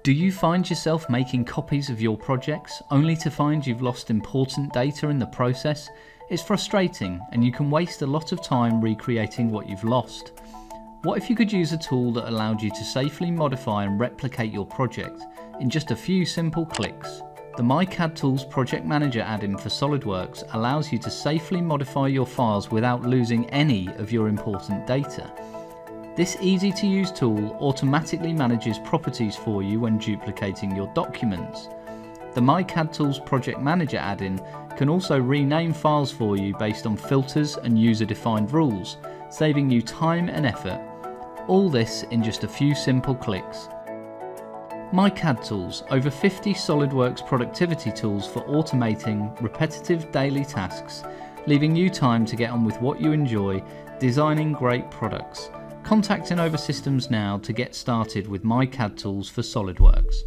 Do you find yourself making copies of your projects only to find you've lost important data in the process? It's frustrating and you can waste a lot of time recreating what you've lost. What if you could use a tool that allowed you to safely modify and replicate your project in just a few simple clicks? The myCADtools Project Manager add-in for SOLIDWORKS allows you to safely modify your files without losing any of your important data. This easy-to-use tool automatically manages properties for you when duplicating your documents. The myCADtools Project Manager add-in can also rename files for you based on filters and user-defined rules, saving you time and effort. All this in just a few simple clicks. myCADtools, over 50 SOLIDWORKS productivity tools for automating repetitive daily tasks, leaving you time to get on with what you enjoy, designing great products. Contact Innova Systems now to get started with myCADtools for SOLIDWORKS.